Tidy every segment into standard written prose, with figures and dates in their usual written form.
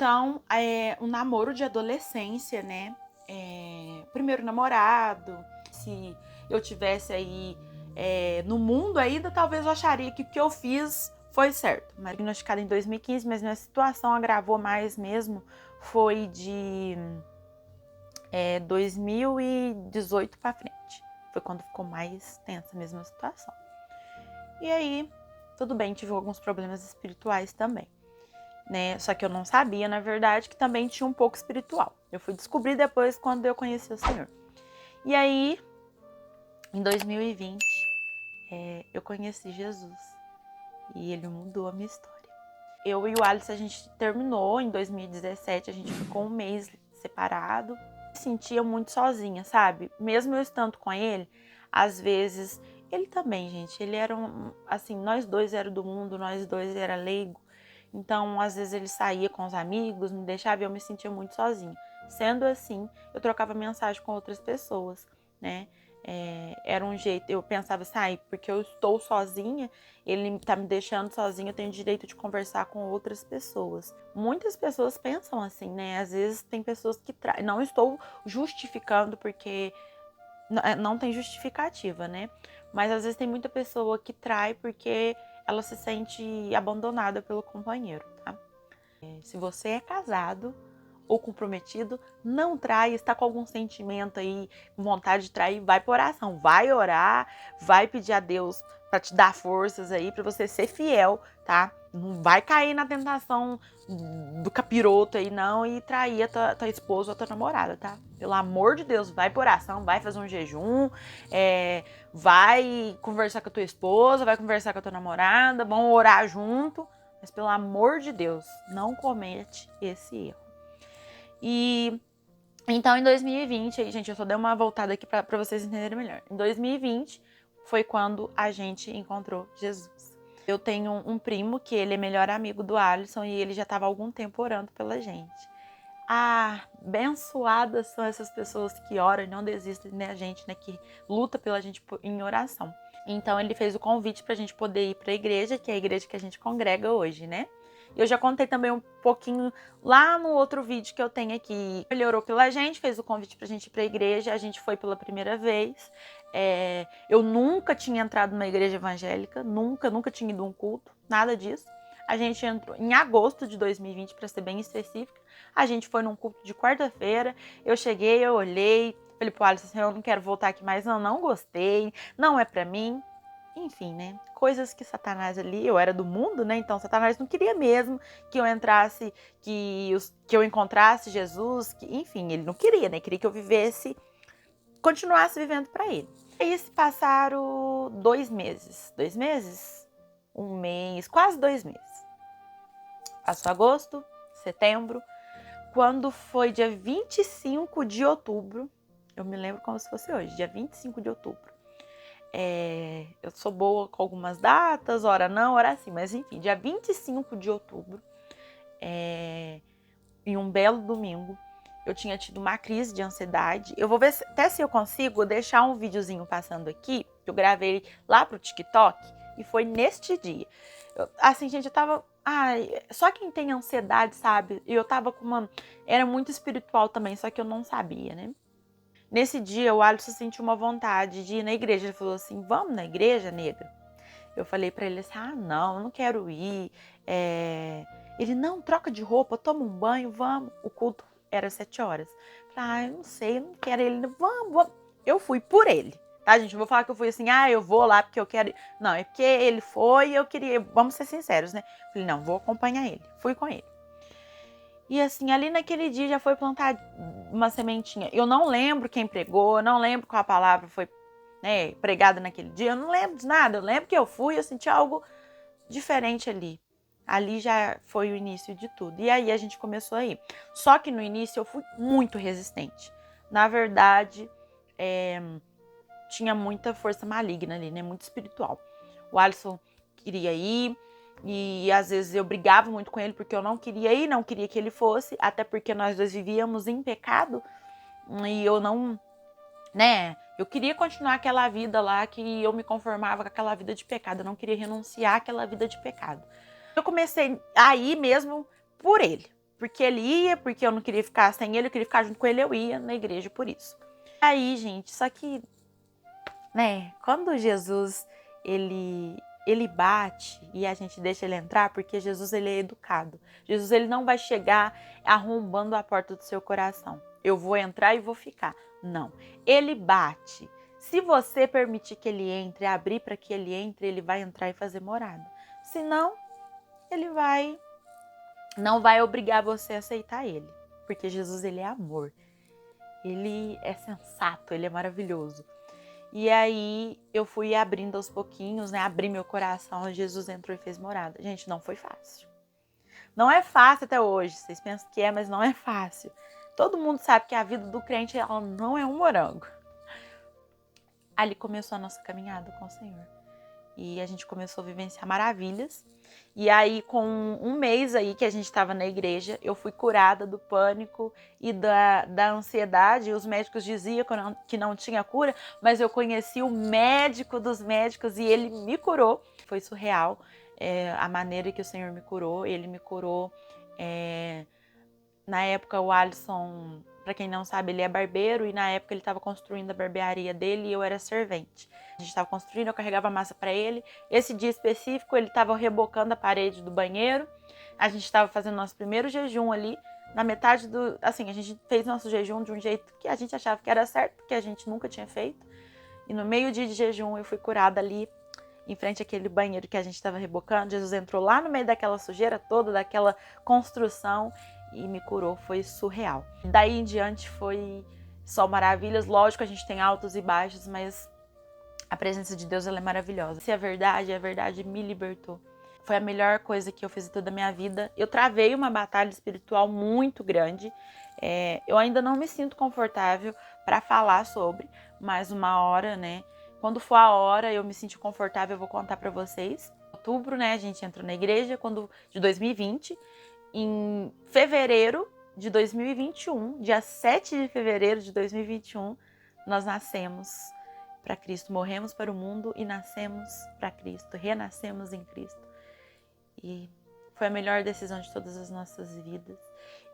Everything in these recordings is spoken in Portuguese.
Então, um namoro de adolescência, né? Primeiro namorado. Se eu tivesse aí no mundo ainda, talvez eu acharia que o que eu fiz foi certo. Mas diagnosticada em 2015, mas minha situação agravou mais mesmo, foi de 2018 pra frente. Foi quando ficou mais tensa mesmo a situação. E aí, tudo bem, tive alguns problemas espirituais também, né? Só que eu não sabia, na verdade, que também tinha um pouco espiritual. Eu fui descobrir depois quando eu conheci o Senhor. E aí, em 2020, eu conheci Jesus. E ele mudou a minha história. Eu e o Alisson, a gente terminou em 2017, a gente ficou um mês separado. Me sentia muito sozinha, sabe? Mesmo eu estando com ele, às vezes... Ele também, gente, ele era assim, nós dois era do mundo, nós dois era leigo. Então, às vezes ele saía com os amigos, me deixava e eu me sentia muito sozinha. Sendo assim, eu trocava mensagem com outras pessoas, né? Era um jeito, eu pensava assim, porque eu estou sozinha, ele tá me deixando sozinha, eu tenho direito de conversar com outras pessoas. Muitas pessoas pensam assim, né? Às vezes tem pessoas que traem, não estou justificando porque não tem justificativa, né? Mas às vezes tem muita pessoa que trai porque ela se sente abandonada pelo companheiro, tá? Se você é casado ou comprometido, não trai, está com algum sentimento aí, vontade de trair, vai por oração, vai orar, vai pedir a Deus para te dar forças aí, para você ser fiel, tá? Não vai cair na tentação do capiroto aí não e trair a tua esposa ou a tua namorada, tá? Pelo amor de Deus, vai por oração, vai fazer um jejum, vai conversar com a tua esposa, vai conversar com a tua namorada, vão orar junto, mas pelo amor de Deus, não comete esse erro. E então em 2020, aí, gente, eu só dei uma voltada aqui pra vocês entenderem melhor. Em 2020 foi quando a gente encontrou Jesus. Eu tenho um primo que ele é melhor amigo do Alisson e ele já estava há algum tempo orando pela gente. Abençoadas são essas pessoas que oram e não desistem da gente, né? Que luta pela gente em oração. Então ele fez o convite pra gente poder ir pra igreja, que é a igreja que a gente congrega hoje, né? Eu já contei também um pouquinho lá no outro vídeo que eu tenho aqui. Ele orou pela gente, fez o convite pra gente ir pra igreja, a gente foi pela primeira vez. Eu nunca tinha entrado numa igreja evangélica, nunca tinha ido a um culto, nada disso. A gente entrou em agosto de 2020, para ser bem específica. A gente foi num culto de quarta-feira, eu cheguei, eu olhei, falei pro Alisson assim, eu não quero voltar aqui mais, não gostei, não é pra mim. Enfim, né? Coisas que Satanás ali, eu era do mundo, né? Então Satanás não queria mesmo que eu entrasse, que eu encontrasse Jesus, enfim, ele não queria, né? Queria que eu vivesse, continuasse vivendo para ele. Aí se passaram 2 meses. 2 meses? 1 mês, quase 2 meses. Passou agosto, setembro. Quando foi dia 25 de outubro, eu me lembro como se fosse hoje, dia 25 de outubro. Eu sou boa com algumas datas, ora não, ora sim, mas enfim, dia 25 de outubro, em um belo domingo, eu tinha tido uma crise de ansiedade. Eu vou ver até se eu consigo deixar um videozinho passando aqui, que eu gravei lá pro TikTok, e foi neste dia. Assim, gente, eu tava... só quem tem ansiedade sabe, e eu tava com uma... Era muito espiritual também, só que eu não sabia, né? Nesse dia, o Alisson sentiu uma vontade de ir na igreja. Ele falou assim, vamos na igreja, nega? Eu falei pra ele assim, não, eu não quero ir. Ele, não, troca de roupa, toma um banho, vamos. O culto era 7 horas. Eu falei, eu não sei, eu não quero. Ele, vamos. Eu fui por ele, tá, gente? Não vou falar que eu fui assim, eu vou lá porque eu quero ir. Não, é porque ele foi e eu queria, vamos ser sinceros, né? Eu falei, não, vou acompanhar ele. Fui com ele. E assim, ali naquele dia já foi plantada uma sementinha. Eu não lembro quem pregou, eu não lembro qual a palavra foi, né, pregada naquele dia. Eu não lembro de nada. Eu lembro que eu fui, eu senti algo diferente ali. Ali já foi o início de tudo. E aí a gente começou a ir. Só que no início eu fui muito resistente. Na verdade, tinha muita força maligna ali, né? Muito espiritual. O Alisson queria ir. E às vezes eu brigava muito com ele porque eu não queria ir, não queria que ele fosse, até porque nós dois vivíamos em pecado e eu não, né? Eu queria continuar aquela vida lá que eu me conformava com aquela vida de pecado, eu não queria renunciar àquela vida de pecado. Eu comecei a ir mesmo por ele, porque ele ia, porque eu não queria ficar sem ele, eu queria ficar junto com ele, eu ia na igreja por isso. Aí, gente, só que, né, quando Jesus, ele bate e a gente deixa ele entrar, porque Jesus, ele é educado. Jesus, ele não vai chegar arrombando a porta do seu coração. Eu vou entrar e vou ficar. Não, ele bate. Se você permitir que ele entre, abrir para que ele vai entrar e fazer morada. Senão, ele não vai obrigar você a aceitar ele. Porque Jesus, ele é amor. Ele é sensato, ele é maravilhoso. E aí eu fui abrindo aos pouquinhos, né? Abri meu coração e Jesus entrou e fez morada. Gente, não foi fácil. Não é fácil até hoje. Vocês pensam que é, mas não é fácil. Todo mundo sabe que a vida do crente, ela não é um morango. Ali começou a nossa caminhada com o Senhor. E a gente começou a vivenciar maravilhas. E aí, com um mês aí que a gente estava na igreja, eu fui curada do pânico e da ansiedade. Os médicos diziam que não tinha cura, mas eu conheci o médico dos médicos e ele me curou. Foi surreal a maneira que o Senhor me curou. Ele me curou. Na época, o Alisson, para quem não sabe, ele é barbeiro e na época ele estava construindo a barbearia dele e eu era servente. A gente estava construindo, eu carregava massa para ele. Esse dia específico, ele estava rebocando a parede do banheiro. A gente estava fazendo nosso primeiro jejum ali. Na metade do... Assim, a gente fez nosso jejum de um jeito que a gente achava que era certo, porque a gente nunca tinha feito. E no meio-dia de jejum, eu fui curada ali, em frente àquele banheiro que a gente estava rebocando. Jesus entrou lá no meio daquela sujeira toda, daquela construção, e me curou. Foi surreal. Daí em diante foi só maravilhas. Lógico, a gente tem altos e baixos, mas a presença de Deus, ela é maravilhosa. Se é verdade, a verdade me libertou. Foi a melhor coisa que eu fiz em toda a minha vida. Eu travei uma batalha espiritual muito grande. Eu ainda não me sinto confortável para falar sobre, mas uma hora, né? Quando for a hora, eu me sentir confortável, eu vou contar para vocês. Em outubro, né? A gente entrou na igreja de 2020. Em fevereiro de 2021, dia 7 de fevereiro de 2021, nós nascemos para Cristo, morremos para o mundo e nascemos para Cristo, renascemos em Cristo. E foi a melhor decisão de todas as nossas vidas.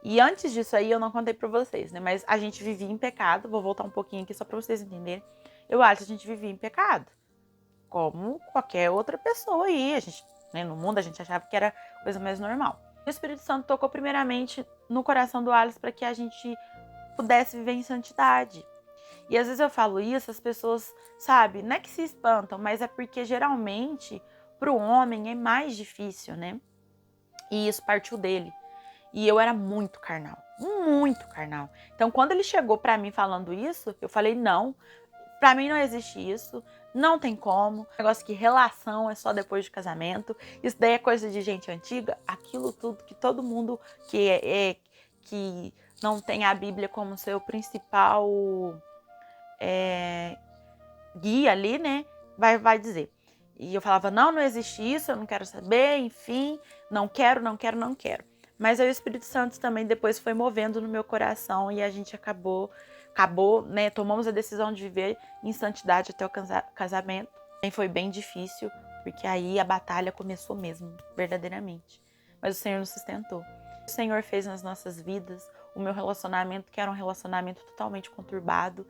E antes disso aí eu não contei para vocês, né? Mas a gente vivia em pecado, vou voltar um pouquinho aqui só para vocês entenderem. Eu acho que a gente vivia em pecado, como qualquer outra pessoa aí. A gente, né, no mundo a gente achava que era coisa mais normal. O Espírito Santo tocou primeiramente no coração do Alisson para que a gente pudesse viver em santidade. E às vezes eu falo isso, as pessoas, sabe, não é que se espantam, mas é porque geralmente para o homem é mais difícil, né? E isso partiu dele. E eu era muito carnal, muito carnal. Então quando ele chegou para mim falando isso, eu falei, não, para mim não existe isso, não tem como. Negócio que relação é só depois de casamento. Isso daí é coisa de gente antiga. Aquilo tudo que todo mundo que não tem a Bíblia como seu principal guia ali, né? Vai dizer. E eu falava, não existe isso, eu não quero saber, enfim, não quero. Mas aí o Espírito Santo também depois foi movendo no meu coração e a gente acabou, né? Tomamos a decisão de viver em santidade até o casamento. E foi bem difícil, porque aí a batalha começou mesmo, verdadeiramente. Mas o Senhor nos sustentou. O Senhor fez nas nossas vidas, o meu relacionamento, que era um relacionamento totalmente conturbado.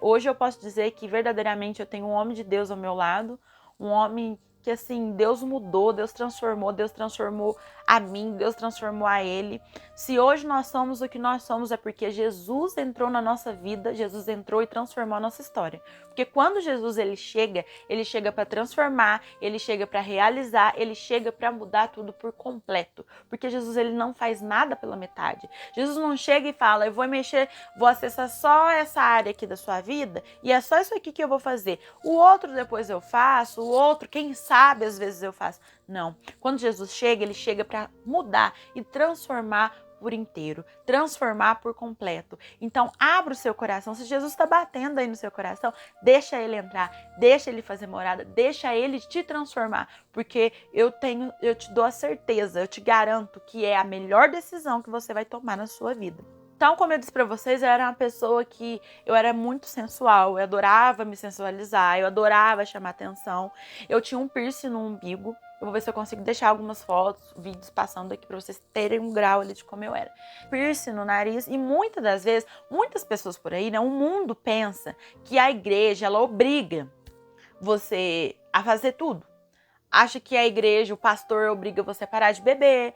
Hoje eu posso dizer que verdadeiramente eu tenho um homem de Deus ao meu lado, um homem que assim, Deus mudou, Deus transformou a mim, Deus transformou a ele. Se hoje nós somos o que nós somos é porque Jesus entrou na nossa vida, Jesus entrou e transformou a nossa história. Porque quando Jesus ele chega para transformar, ele chega para realizar, ele chega para mudar tudo por completo. Porque Jesus ele não faz nada pela metade. Jesus não chega e fala, eu vou acessar só essa área aqui da sua vida e é só isso aqui que eu vou fazer. O outro depois eu faço, o outro, quem sabe, às vezes eu faço. Não. Quando Jesus chega, ele chega para mudar e transformar por inteiro, transformar por completo. Então, abra o seu coração. Se Jesus está batendo aí no seu coração, deixa ele entrar, deixa ele fazer morada, deixa ele te transformar, porque eu te dou a certeza, eu te garanto que é a melhor decisão que você vai tomar na sua vida. Então, como eu disse pra vocês, eu era uma pessoa que eu era muito sensual, eu adorava me sensualizar, eu adorava chamar atenção. Eu tinha um piercing no umbigo, Eu vou ver se eu consigo deixar algumas fotos, vídeos passando aqui pra vocês terem um grau ali de como eu era. Piercing no nariz e muitas das vezes, muitas pessoas por aí, né? O mundo pensa que a igreja, ela obriga você a fazer tudo. Acha que a igreja, o pastor obriga você a parar de beber,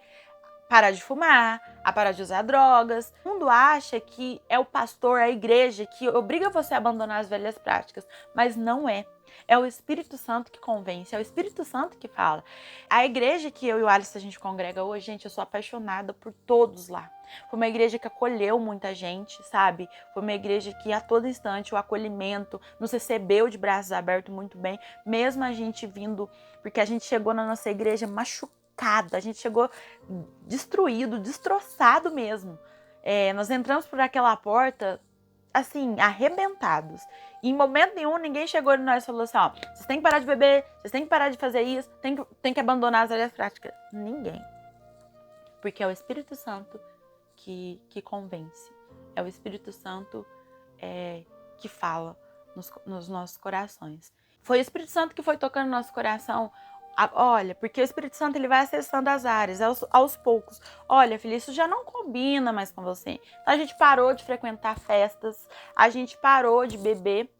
parar de fumar, a parar de usar drogas. O mundo acha que é o pastor, a igreja, que obriga você a abandonar as velhas práticas, mas não é. É o Espírito Santo que convence, é o Espírito Santo que fala. A igreja que eu e o Alice a gente congrega hoje, gente, eu sou apaixonada por todos lá. Foi uma igreja que acolheu muita gente, sabe? Foi uma igreja que a todo instante o acolhimento nos recebeu de braços abertos muito bem, mesmo a gente vindo, porque a gente chegou na nossa igreja machucada, a gente chegou destruído, destroçado mesmo. Nós entramos por aquela porta, assim, arrebentados. E em momento nenhum, ninguém chegou em nós e falou assim, ó, vocês têm que parar de beber, vocês têm que parar de fazer isso, tem que abandonar as velhas práticas. Ninguém. Porque é o Espírito Santo que convence. É o Espírito Santo que fala nos nossos corações. Foi o Espírito Santo que foi tocando no nosso coração. Olha, porque o Espírito Santo ele vai acessando as áreas aos poucos. Olha, filha, isso já não combina mais com você. Então a gente parou de frequentar festas, a gente parou de beber.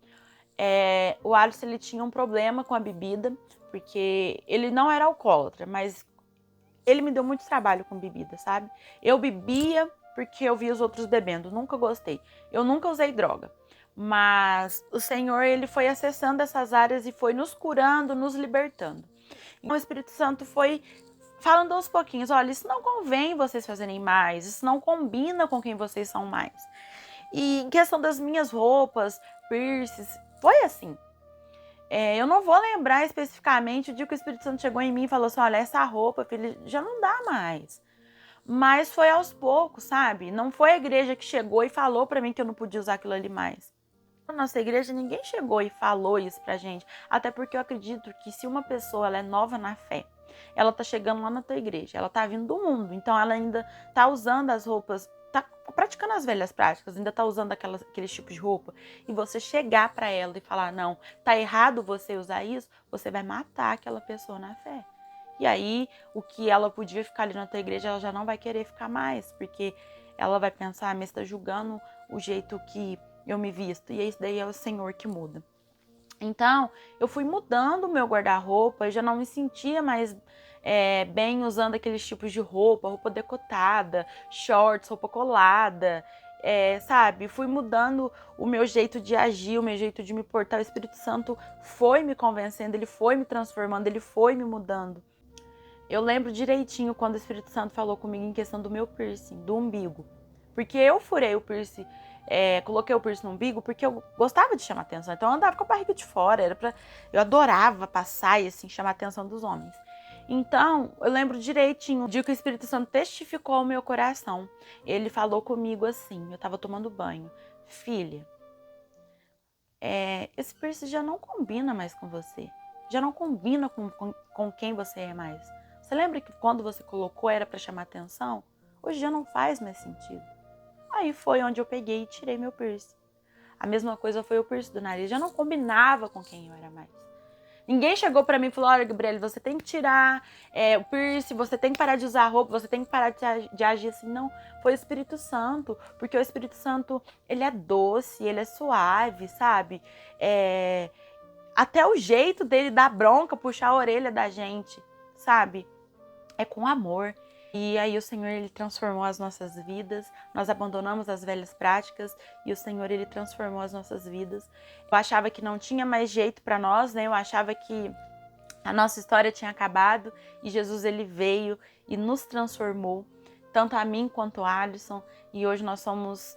O Alice ele tinha um problema com a bebida, porque ele não era alcoólatra, mas ele me deu muito trabalho com bebida, sabe? Eu bebia porque eu via os outros bebendo, nunca gostei. Eu nunca usei droga. Mas o Senhor, ele foi acessando essas áreas e foi nos curando, nos libertando. Então o Espírito Santo foi falando aos pouquinhos, olha, isso não convém vocês fazerem mais, isso não combina com quem vocês são mais. E em questão das minhas roupas, piercings, foi assim. Eu não vou lembrar especificamente o dia que o Espírito Santo chegou em mim e falou assim, olha, essa roupa, filha, já não dá mais. Mas foi aos poucos, sabe? Não foi a igreja que chegou e falou pra mim que eu não podia usar aquilo ali mais. Na nossa igreja, ninguém chegou e falou isso pra gente. Até porque eu acredito que se uma pessoa ela é nova na fé, ela tá chegando lá na tua igreja, ela tá vindo do mundo, então ela ainda tá usando as roupas, tá praticando as velhas práticas, ainda tá usando aqueles tipos de roupa, e você chegar pra ela e falar, não, tá errado você usar isso, você vai matar aquela pessoa na fé. E aí, o que ela podia ficar ali na tua igreja, ela já não vai querer ficar mais, porque ela vai pensar, mas está julgando o jeito que eu me visto. E isso daí é o Senhor que muda. Então, eu fui mudando o meu guarda-roupa, eu já não me sentia mais bem usando aqueles tipos de roupa decotada, shorts, roupa colada, sabe? Fui mudando o meu jeito de agir, o meu jeito de me portar. O Espírito Santo foi me convencendo, ele foi me transformando, ele foi me mudando. Eu lembro direitinho quando o Espírito Santo falou comigo em questão do meu piercing, do umbigo. Porque eu furei o piercing, coloquei o piercing no umbigo porque eu gostava de chamar atenção. Então eu andava com a barriga de fora, eu adorava passar e assim, chamar a atenção dos homens. Então, eu lembro direitinho o dia que o Espírito Santo testificou ao meu coração. Ele falou comigo assim, eu tava tomando banho. Filha, esse piercing já não combina mais com você. Já não combina com quem você é mais. Você lembra que quando você colocou era para chamar atenção? Hoje já não faz mais sentido. Aí foi onde eu peguei e tirei meu piercing. A mesma coisa foi o piercing do nariz. Já não combinava com quem eu era mais. Ninguém chegou pra mim e falou, olha, Gabriele, você tem que tirar o piercing, você tem que parar de usar roupa, você tem que parar de agir assim. Não, foi o Espírito Santo. Porque o Espírito Santo, ele é doce, ele é suave, sabe? Até o jeito dele dar bronca, puxar a orelha da gente, sabe? É com amor. E aí o Senhor, ele transformou as nossas vidas, nós abandonamos as velhas práticas e o Senhor, ele transformou as nossas vidas. Eu achava que não tinha mais jeito para nós, né? Eu achava que a nossa história tinha acabado e Jesus, ele veio e nos transformou, tanto a mim quanto a Alisson, e hoje nós somos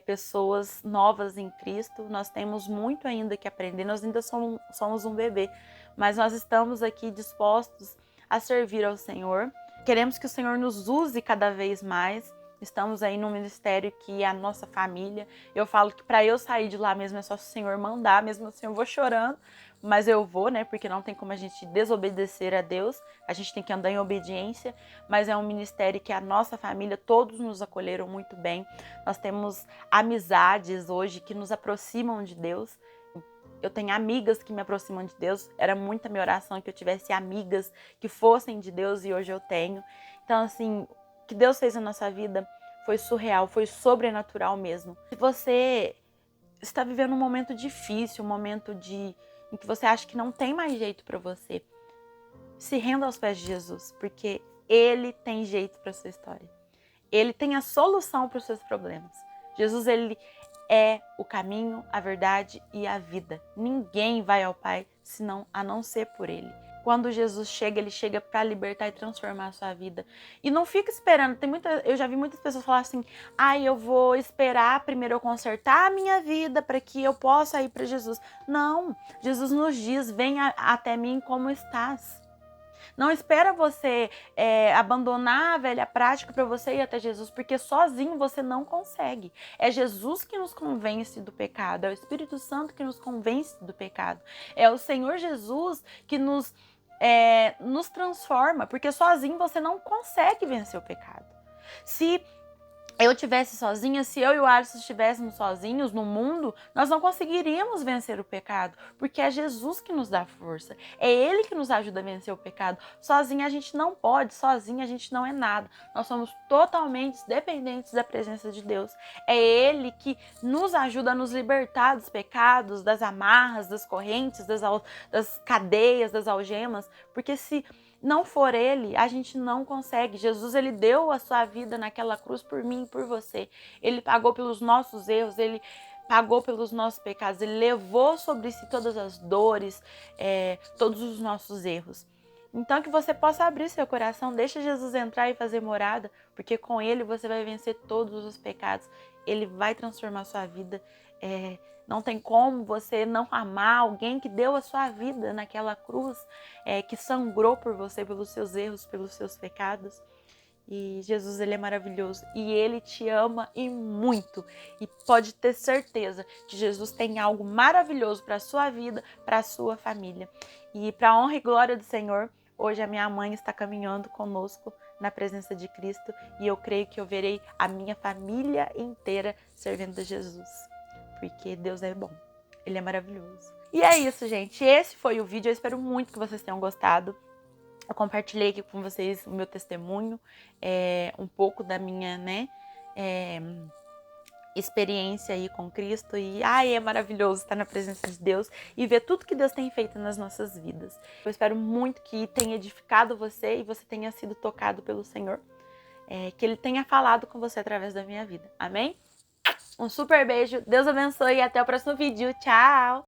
pessoas novas em Cristo, nós temos muito ainda que aprender, nós ainda somos um bebê, mas nós estamos aqui dispostos a servir ao Senhor. Queremos que o Senhor nos use cada vez mais. Estamos aí num ministério que é a nossa família. Eu falo que para eu sair de lá mesmo é só se o Senhor mandar, mesmo assim eu vou chorando, mas eu vou, né? Porque não tem como a gente desobedecer a Deus. A gente tem que andar em obediência, mas é um ministério que é a nossa família, todos nos acolheram muito bem. Nós temos amizades hoje que nos aproximam de Deus. Eu tenho amigas que me aproximam de Deus. Era muita minha oração que eu tivesse amigas que fossem de Deus e hoje eu tenho. Então, assim, o que Deus fez na nossa vida foi surreal, foi sobrenatural mesmo. Se você está vivendo um momento difícil, um momento em que você acha que não tem mais jeito para você, se renda aos pés de Jesus, porque Ele tem jeito para sua história. Ele tem a solução para os seus problemas. Jesus, Ele é o caminho, a verdade e a vida. Ninguém vai ao Pai a não ser por Ele. Quando Jesus chega, Ele chega para libertar e transformar a sua vida. E não fica esperando. Eu já vi muitas pessoas falar assim: eu vou esperar primeiro eu consertar a minha vida para que eu possa ir para Jesus. Não, Jesus nos diz: venha até mim como estás. Não espera você abandonar a velha prática para você ir até Jesus, porque sozinho você não consegue. É Jesus que nos convence do pecado, é o Espírito Santo que nos convence do pecado. É o Senhor Jesus que nos transforma, porque sozinho você não consegue vencer o pecado. Se eu estivesse sozinha, se eu e o Alisson estivéssemos sozinhos no mundo, nós não conseguiríamos vencer o pecado, porque é Jesus que nos dá força, é Ele que nos ajuda a vencer o pecado. Sozinha a gente não pode, sozinha a gente não é nada, nós somos totalmente dependentes da presença de Deus. É Ele que nos ajuda a nos libertar dos pecados, das amarras, das correntes, das cadeias, das algemas, porque se não for Ele, a gente não consegue. Jesus, Ele deu a sua vida naquela cruz por mim e por você. Ele pagou pelos nossos erros, Ele pagou pelos nossos pecados, Ele levou sobre si todas as dores, todos os nossos erros. Então que você possa abrir seu coração, deixa Jesus entrar e fazer morada, porque com Ele você vai vencer todos os pecados. Ele vai transformar a sua vida. Não tem como você não amar alguém que deu a sua vida naquela cruz, que sangrou por você, pelos seus erros, pelos seus pecados. E Jesus, Ele é maravilhoso e Ele te ama e muito. E pode ter certeza que Jesus tem algo maravilhoso para a sua vida, para a sua família. E para a honra e glória do Senhor, hoje a minha mãe está caminhando conosco na presença de Cristo e eu creio que eu verei a minha família inteira servindo a Jesus. Porque Deus é bom, Ele é maravilhoso. E é isso, gente. Esse foi o vídeo. Eu espero muito que vocês tenham gostado. Eu compartilhei aqui com vocês o meu testemunho, um pouco da minha, experiência aí com Cristo. E é maravilhoso estar na presença de Deus e ver tudo que Deus tem feito nas nossas vidas. Eu espero muito que tenha edificado você e você tenha sido tocado pelo Senhor. Que Ele tenha falado com você através da minha vida. Amém? Um super beijo, Deus abençoe e até o próximo vídeo. Tchau!